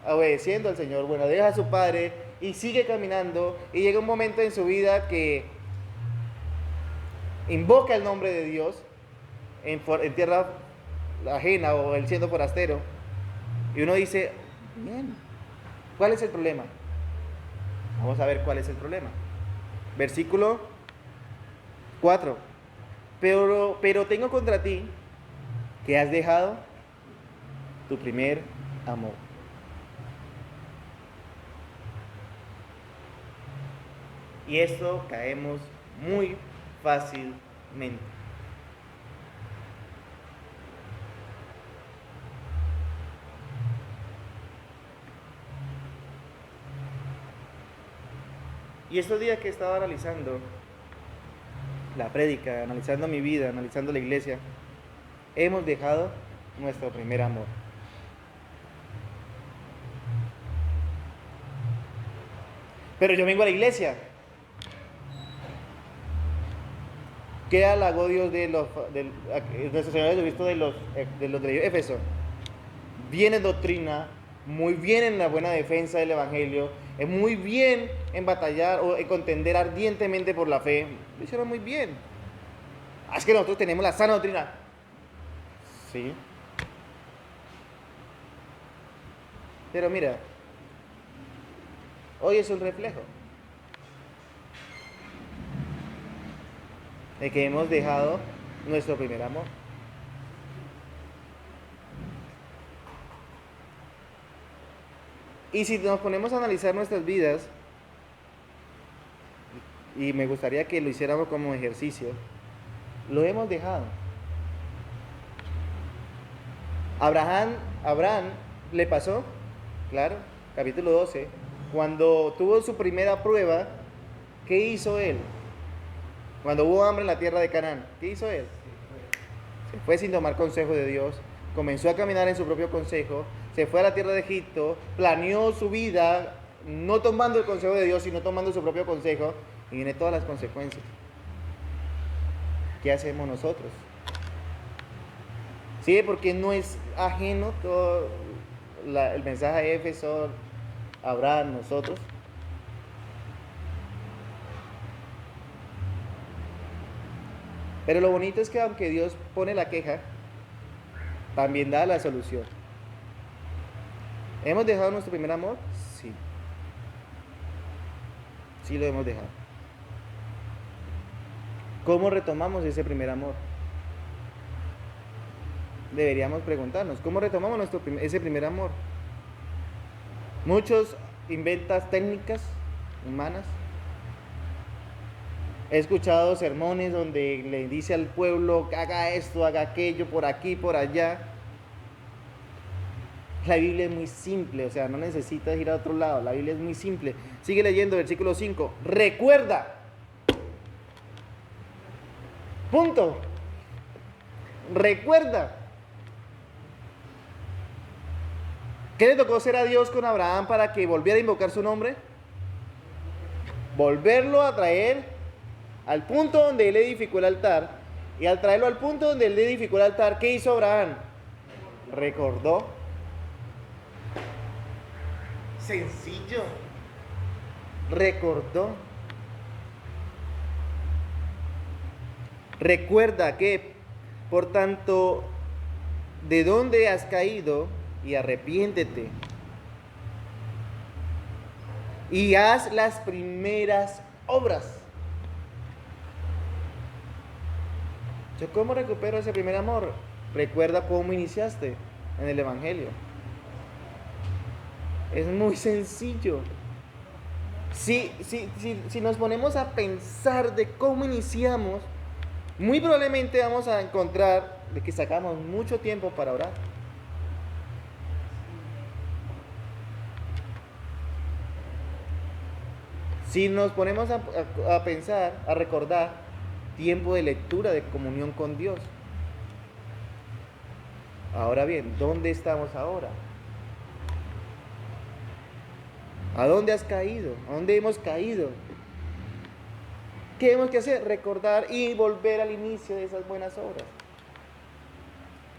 obedeciendo al Señor. Bueno, deja a su padre y sigue caminando, y llega un momento en su vida que invoca el nombre de Dios en tierra ajena o él siendo forastero, y uno dice, bien, ¿cuál es el problema? Vamos a ver cuál es el problema. Versículo 4. Pero tengo contra ti que has dejado tu primer amor. Y esto caemos muy fácilmente. Y estos días que he estado analizando la prédica, analizando mi vida, analizando la iglesia, hemos dejado nuestro primer amor. Pero yo vengo a la iglesia. ¿Qué halagó Dios nuestro Señor Jesucristo de los de Éfeso? Bien en doctrina, muy bien en la buena defensa del Evangelio, muy bien en batallar o en contender ardientemente por la fe. Lo hicieron muy bien. Es que nosotros tenemos la sana doctrina. Sí. Pero mira, hoy es un reflejo de que hemos dejado nuestro primer amor. Y si nos ponemos a analizar nuestras vidas, y me gustaría que lo hiciéramos como ejercicio, lo hemos dejado. Abraham le pasó, claro, capítulo 12, cuando tuvo su primera prueba, ¿qué hizo él? Cuando hubo hambre en la tierra de Canaán, ¿qué hizo él? Se fue sin tomar consejo de Dios, comenzó a caminar en su propio consejo, se fue a la tierra de Egipto, planeó su vida, no tomando el consejo de Dios, sino tomando su propio consejo, y vienen todas las consecuencias. ¿Qué hacemos nosotros? Sí, porque no es ajeno todo el mensaje de Éfeso, Abraham, nosotros. Pero lo bonito es que aunque Dios pone la queja, también da la solución. ¿Hemos dejado nuestro primer amor? Sí. Sí lo hemos dejado. ¿Cómo retomamos ese primer amor? Deberíamos preguntarnos, ¿cómo retomamos ese primer amor? Muchos inventan técnicas humanas. He escuchado sermones donde le dice al pueblo, haga esto, haga aquello, por aquí, por allá. La Biblia es muy simple, o sea, no necesitas ir a otro lado, la Biblia es muy simple. Sigue leyendo, versículo 5, recuerda. Punto. Recuerda. ¿Qué le tocó hacer a Dios con Abraham para que volviera a invocar su nombre? Volverlo a traer al punto donde él edificó el altar. Y al traerlo al punto donde él edificó el altar, ¿qué hizo Abraham? Recordó. Sencillo. Recordó. Recuerda que, por tanto, de dónde has caído y arrepiéntete. Y haz las primeras obras. ¿Yo cómo recupero ese primer amor? Recuerda cómo iniciaste en el Evangelio. Es muy sencillo. Si nos ponemos a pensar de cómo iniciamos, muy probablemente vamos a encontrar de que sacamos mucho tiempo para orar. Si nos ponemos a pensar, a recordar, tiempo de lectura, de comunión con Dios. Ahora bien, ¿dónde estamos ahora? ¿A dónde has caído? ¿A dónde hemos caído? ¿Qué tenemos que hacer? Recordar y volver al inicio de esas buenas obras.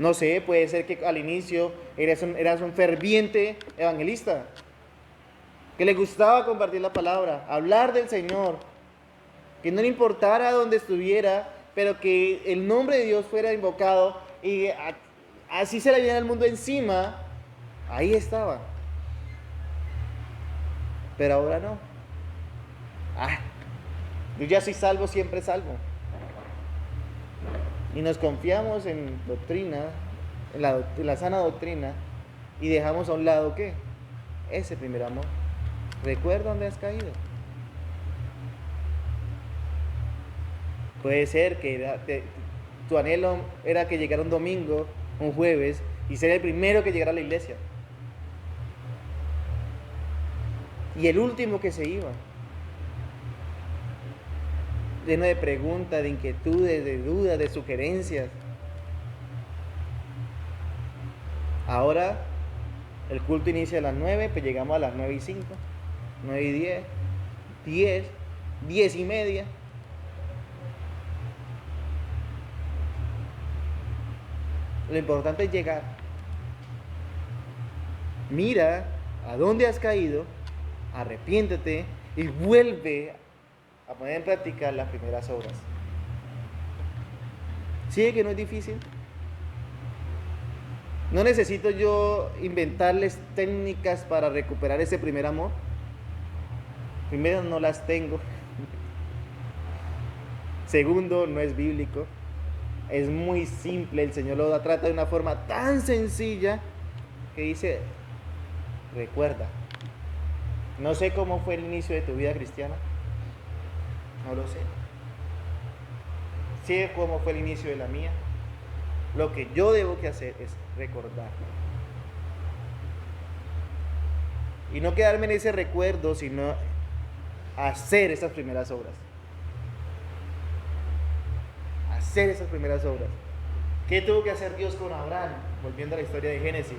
No sé, puede ser que al inicio eras un ferviente evangelista, que le gustaba compartir la palabra, hablar del Señor, que no le importara dónde estuviera, pero que el nombre de Dios fuera invocado y así se le viene al mundo encima. Ahí estaba. Pero ahora no. Yo ya soy salvo, siempre salvo. Y nos confiamos en doctrina, en la sana doctrina, y dejamos a un lado, ¿qué? Ese primer amor. Recuerda dónde has caído. Puede ser que tu anhelo era que llegara un domingo, un jueves, y ser el primero que llegara a la iglesia. Y el último que se iba. Lleno de preguntas, de inquietudes, de dudas, de sugerencias. Ahora el culto inicia a las 9, pues llegamos a las 9:05, 9:10, 10, 10:30. Lo importante es llegar. Mira a dónde has caído, arrepiéntete y vuelve a poner en práctica las primeras obras. ¿Sí que no es difícil? No necesito yo inventarles técnicas para recuperar ese primer amor. Primero, no las tengo. Segundo, no es bíblico. Es muy simple. El Señor lo trata de una forma tan sencilla que dice, recuerda. No sé cómo fue el inicio de tu vida cristiana. No lo sé. Sé cómo fue el inicio de la mía. Lo que yo debo que hacer es recordar. Y no quedarme en ese recuerdo, sino hacer esas primeras obras. Hacer esas primeras obras. ¿Qué tuvo que hacer Dios con Abraham? Volviendo a la historia de Génesis.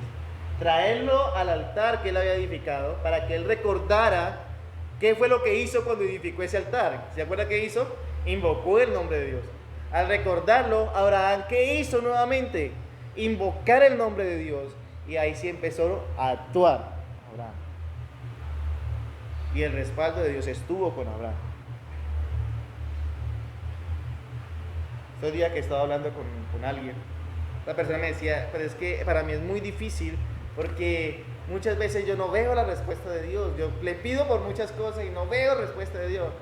Traerlo al altar que él había edificado para que él recordara qué fue lo que hizo cuando edificó ese altar. ¿Se acuerda qué hizo? Invocó el nombre de Dios. Al recordarlo, Abraham, ¿qué hizo nuevamente? Invocar el nombre de Dios. Y ahí sí empezó a actuar Abraham. Y el respaldo de Dios estuvo con Abraham. Estos días que estaba hablando con alguien, la persona me decía, pero es que para mí es muy difícil porque muchas veces yo no veo la respuesta de Dios. Yo le pido por muchas cosas y no veo respuesta de Dios.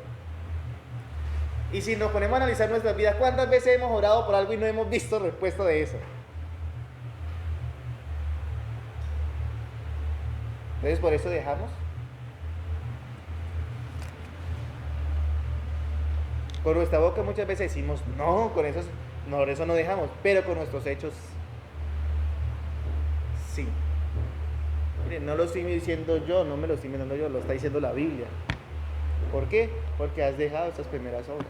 Y si nos ponemos a analizar nuestras vidas, ¿cuántas veces hemos orado por algo y no hemos visto respuesta de eso? Entonces, por eso dejamos. Con nuestra boca muchas veces decimos, no, por eso no dejamos, pero con nuestros hechos, sí. Miren, no lo estoy diciendo yo, no me lo estoy inventando yo, lo está diciendo la Biblia. ¿Por qué? Porque has dejado esas primeras obras.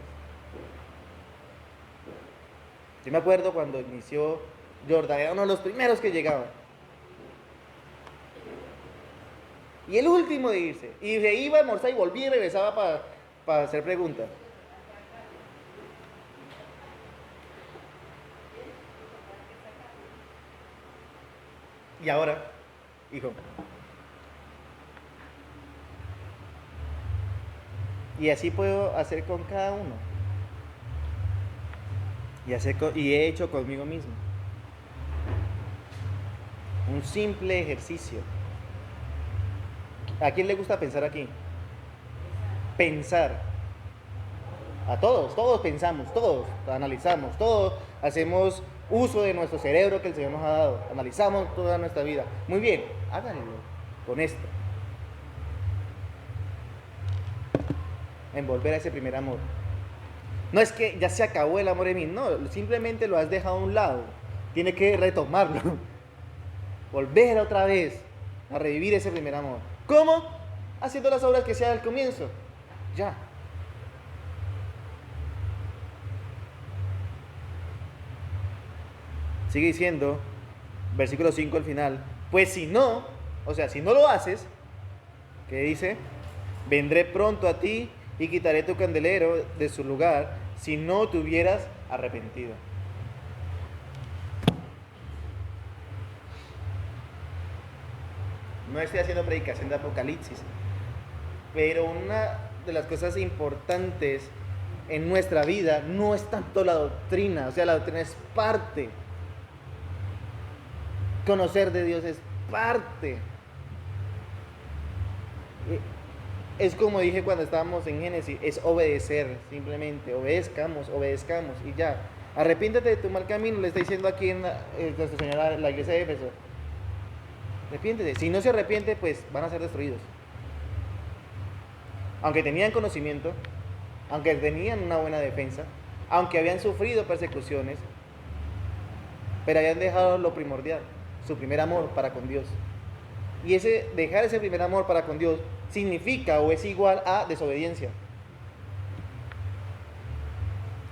Yo me acuerdo cuando inició Jordan, era uno de los primeros que llegaban. Y el último de irse. Y se iba a almorzar y volvía y regresaba para hacer preguntas. Y ahora, hijo. Y así puedo hacer con cada uno. Y he hecho conmigo mismo. Un simple ejercicio. ¿A quién le gusta pensar aquí? Pensar. A todos pensamos, todos analizamos, todos hacemos uso de nuestro cerebro que el Señor nos ha dado. Analizamos toda nuestra vida. Muy bien, háganlo con esto. En volver a ese primer amor. No es que ya se acabó el amor en mí, no, simplemente lo has dejado a un lado. Tiene que retomarlo. Volver otra vez a revivir ese primer amor. ¿Cómo? Haciendo las obras que sea al comienzo. Ya. Sigue diciendo, versículo 5 al final, pues si no, o sea, si no lo haces, ¿qué dice? Vendré pronto a ti y quitaré tu candelero de su lugar si no te hubieras arrepentido. No estoy haciendo predicación de Apocalipsis, pero una de las cosas importantes en nuestra vida no es tanto la doctrina, o sea, la doctrina es parte. Conocer de Dios es parte. Es como dije cuando estábamos en Génesis, es obedecer, simplemente, obedezcamos y ya. Arrepiéntete de tu mal camino, le está diciendo aquí en nuestro Señor la iglesia de Éfeso. Arrepiéntete. Si no se arrepiente, pues van a ser destruidos. Aunque tenían conocimiento, aunque tenían una buena defensa, aunque habían sufrido persecuciones, pero habían dejado lo primordial, su primer amor para con Dios. Y dejar ese primer amor para con Dios significa o es igual a desobediencia.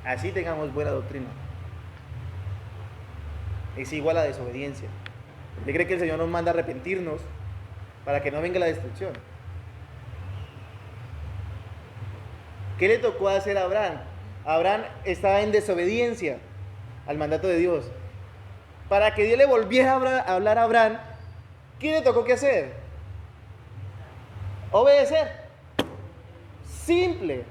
Así tengamos buena doctrina. Es igual a desobediencia. ¿Usted cree que el Señor nos manda a arrepentirnos para que no venga la destrucción? ¿Qué le tocó hacer a Abraham? Abraham estaba en desobediencia al mandato de Dios. para que Dios le volviera a hablar a Abraham, ¿qué le tocó que hacer? Obedecer. Simple.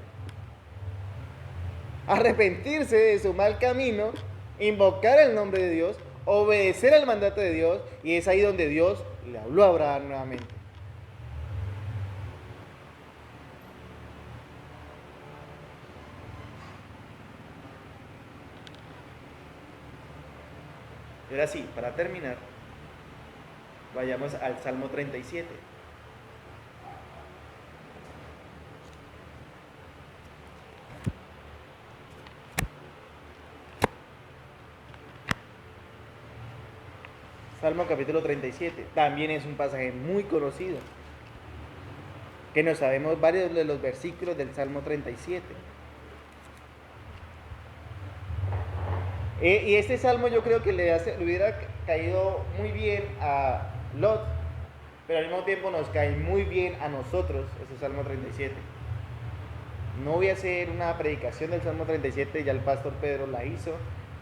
Arrepentirse de su mal camino, invocar el nombre de Dios, obedecer al mandato de Dios, y es ahí donde Dios le habló a Abraham nuevamente. Y ahora sí, para terminar, vayamos al Salmo 37. Salmo capítulo 37, también es un pasaje muy conocido, que nos sabemos varios de los versículos del Salmo 37. Y este salmo yo creo que le hubiera caído muy bien a Lot, pero al mismo tiempo nos cae muy bien a nosotros, ese Salmo 37. No voy a hacer una predicación del Salmo 37, ya el pastor Pedro la hizo,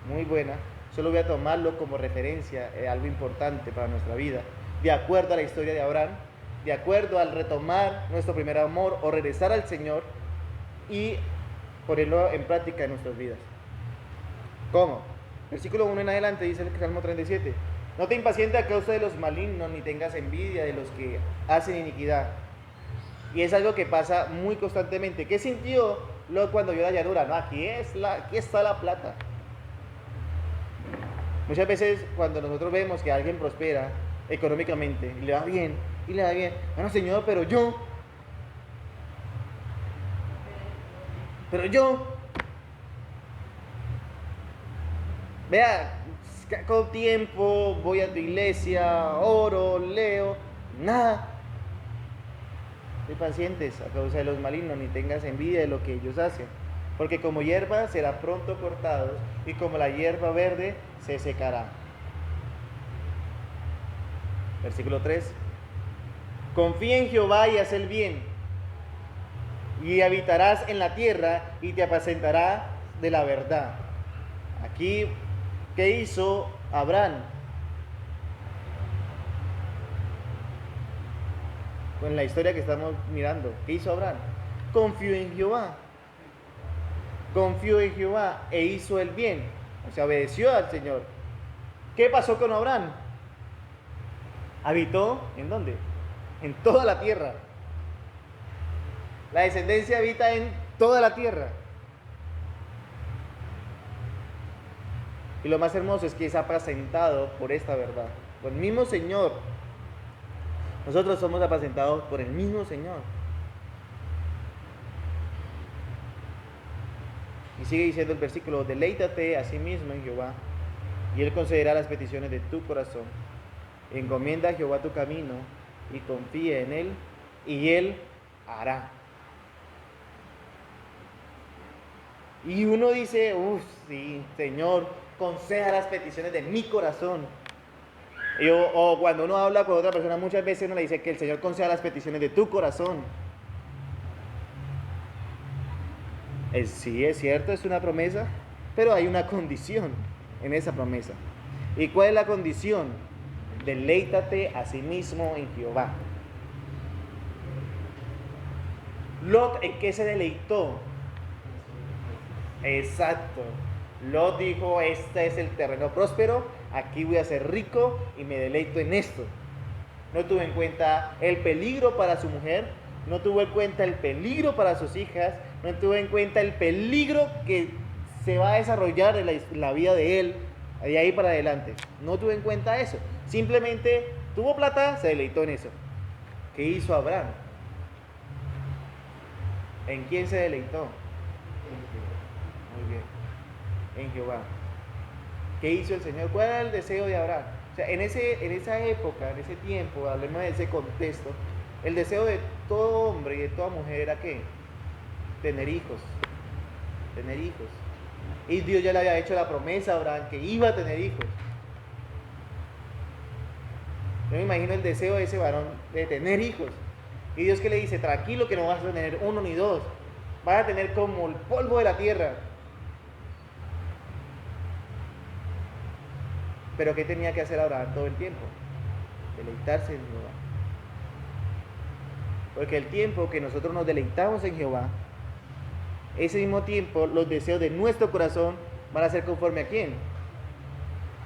muy buena. Solo voy a tomarlo como referencia, algo importante para nuestra vida, de acuerdo a la historia de Abraham, de acuerdo al retomar nuestro primer amor o regresar al Señor y ponerlo en práctica en nuestras vidas. ¿Cómo? Versículo 1 en adelante dice el Salmo 37. No te impacientes a causa de los malignos, ni tengas envidia de los que hacen iniquidad. Y es algo que pasa muy constantemente. ¿Qué sintió Lot cuando vio la llanura? No, aquí está la plata. Muchas veces cuando nosotros vemos que alguien prospera económicamente y le va bien, bueno, Señor, pero yo, vea, saco tiempo, voy a tu iglesia, oro, leo, nada. Sé pacientes a causa de los malignos, ni tengas envidia de lo que ellos hacen, porque como hierba será pronto cortados, y como la hierba verde se secará. Versículo 3. Confía en Jehová y haz el bien, y habitarás en la tierra, y te apacentará de la verdad. Aquí, ¿qué hizo Abraham? Con la historia que estamos mirando, ¿qué hizo Abraham? Confió en Jehová. Confió en Jehová e hizo el bien. O sea, obedeció al Señor. ¿Qué pasó con Abraham? Habitó, ¿en dónde? En toda la tierra. La descendencia habita en toda la tierra. Y lo más hermoso es que es apacentado por esta verdad, por el mismo Señor. Nosotros somos apacentados por el mismo Señor. Y sigue diciendo el versículo: deleítate a sí mismo en Jehová, y Él concederá las peticiones de tu corazón. Encomienda a Jehová tu camino, y confía en Él, y Él hará. Y uno dice: sí, Señor, conceda las peticiones de mi corazón. O cuando uno habla con otra persona, muchas veces uno le dice que el Señor conceda las peticiones de tu corazón. Sí, es cierto, es una promesa, pero hay una condición en esa promesa. ¿Y cuál es la condición? Deleítate a sí mismo en Jehová. Lot, ¿en qué se deleitó? Exacto. Lot dijo: este es el terreno próspero, aquí voy a ser rico y me deleito en esto. No tuvo en cuenta el peligro para su mujer, no tuvo en cuenta el peligro para sus hijas, no tuvo en cuenta el peligro que se va a desarrollar en la vida de él, de ahí para adelante. No tuvo en cuenta eso. Simplemente tuvo plata, se deleitó en eso. ¿Qué hizo Abraham? ¿En quién se deleitó? Muy bien. En Jehová. ¿Qué hizo el Señor? ¿Cuál era el deseo de Abraham? O sea, en esa época, en ese tiempo, hablemos de ese contexto, el deseo de todo hombre y de toda mujer era ¿qué? Tener hijos. Tener hijos. Y Dios ya le había hecho la promesa a Abraham que iba a tener hijos. Yo me imagino el deseo de ese varón de tener hijos. Y Dios que le dice: tranquilo, que no vas a tener uno ni dos, vas a tener como el polvo de la tierra. Pero ¿qué tenía que hacer Abraham todo el tiempo? Deleitarse en Jehová. Porque el tiempo que nosotros nos deleitamos en Jehová, ese mismo tiempo los deseos de nuestro corazón van a ser conforme a quién?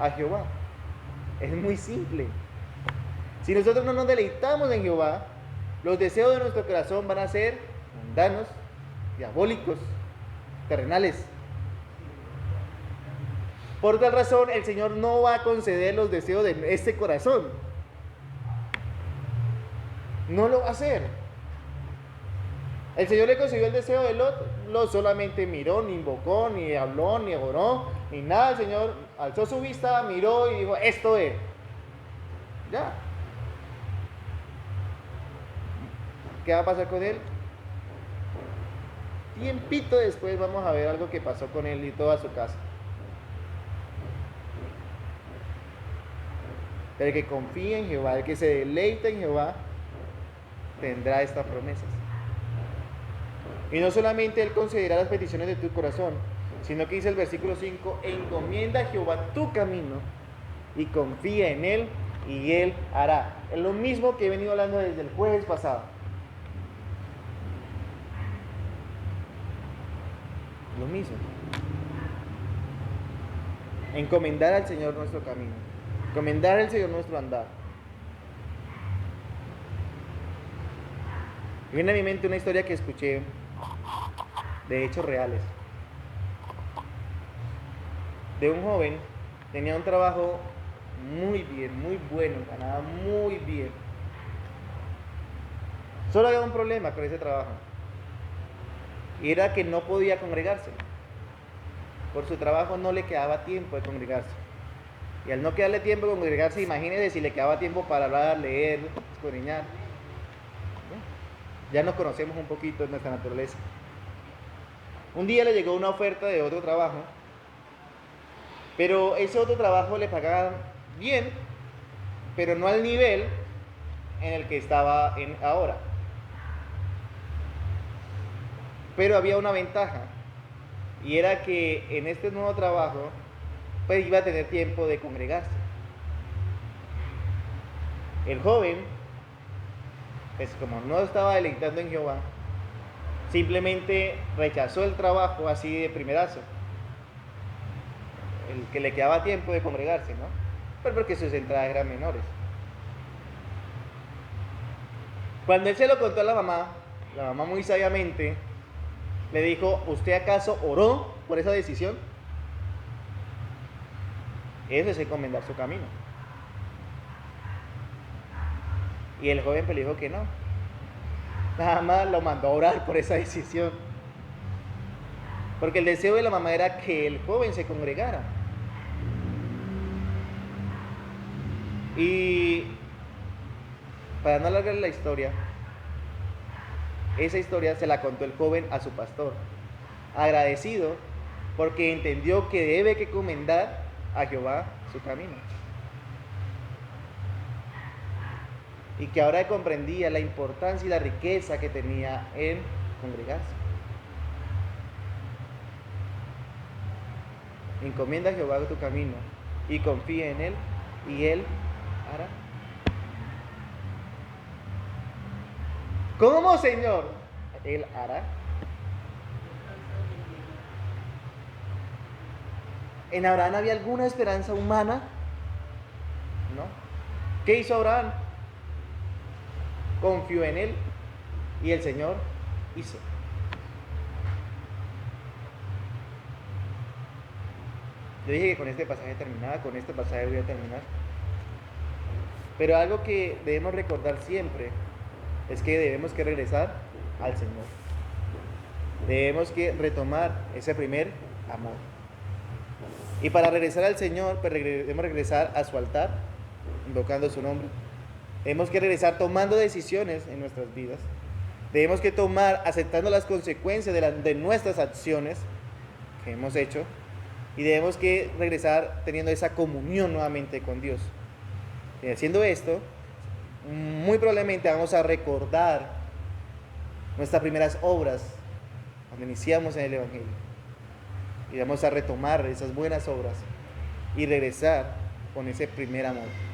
A Jehová. Es muy simple. Si nosotros no nos deleitamos en Jehová, los deseos de nuestro corazón van a ser mundanos, diabólicos, terrenales. Por tal razón, el Señor no va a conceder los deseos de este corazón. No lo va a hacer. El Señor le concedió el deseo de Lot. Lot solamente miró, ni invocó, ni habló, ni oró, ni nada. El Señor alzó su vista, miró y dijo, esto es. Ya. ¿Qué va a pasar con él? Tiempito después vamos a ver algo que pasó con él y toda su casa. Pero el que confía en Jehová, el que se deleita en Jehová, tendrá estas promesas. Y no solamente Él concederá las peticiones de tu corazón, sino que dice el versículo 5, encomienda a Jehová tu camino y confía en Él y Él hará. Es lo mismo que he venido hablando desde el jueves pasado. Lo mismo. Encomendar al Señor nuestro camino. Encomendar al Señor nuestro andar. Y viene a mi mente una historia que escuché de hechos reales. De un joven, tenía un trabajo muy bien, muy bueno, ganaba muy bien. Solo había un problema con ese trabajo. Y era que no podía congregarse. Por su trabajo no le quedaba tiempo de congregarse. Y al no quedarle tiempo de congregarse, imagínense si le quedaba tiempo para hablar, leer, escudriñar. Ya nos conocemos un poquito de nuestra naturaleza. Un día le llegó una oferta de otro trabajo, pero ese otro trabajo le pagaban bien, pero no al nivel en el que estaba ahora. Pero había una ventaja, y era que en este nuevo trabajo pues iba a tener tiempo de congregarse. El joven, pues como no estaba deleitando en Jehová, simplemente rechazó el trabajo así de primerazo, el que le quedaba tiempo de congregarse, ¿no? Pero porque sus entradas eran menores. Cuando él se lo contó a la mamá muy sabiamente le dijo, ¿usted acaso oró por esa decisión? Eso es encomendar su camino. Y el joven le dijo que no. Nada más lo mandó a orar por esa decisión. Porque el deseo de la mamá era que el joven se congregara. Y para no alargar la historia, esa historia se la contó el joven a su pastor, agradecido porque entendió que debe que encomendar a Jehová su camino. Y que ahora comprendía la importancia y la riqueza que tenía en congregarse. Encomienda a Jehová tu camino y confía en Él y Él hará. ¿Cómo, Señor? Él hará. ¿En Abraham había alguna esperanza humana? No. ¿Qué hizo Abraham? Confió en Él y el Señor hizo. Yo dije que con este pasaje terminaba, con este pasaje voy a terminar. Pero algo que debemos recordar siempre es que debemos que regresar al Señor. Debemos que retomar ese primer amor. Y para regresar al Señor, pues debemos regresar a su altar, invocando su nombre. Debemos que regresar tomando decisiones en nuestras vidas. Debemos que tomar, aceptando las consecuencias de nuestras acciones que hemos hecho. Y debemos que regresar teniendo esa comunión nuevamente con Dios. Y haciendo esto, muy probablemente vamos a recordar nuestras primeras obras cuando iniciamos en el Evangelio. Y vamos a retomar esas buenas obras y regresar con ese primer amor.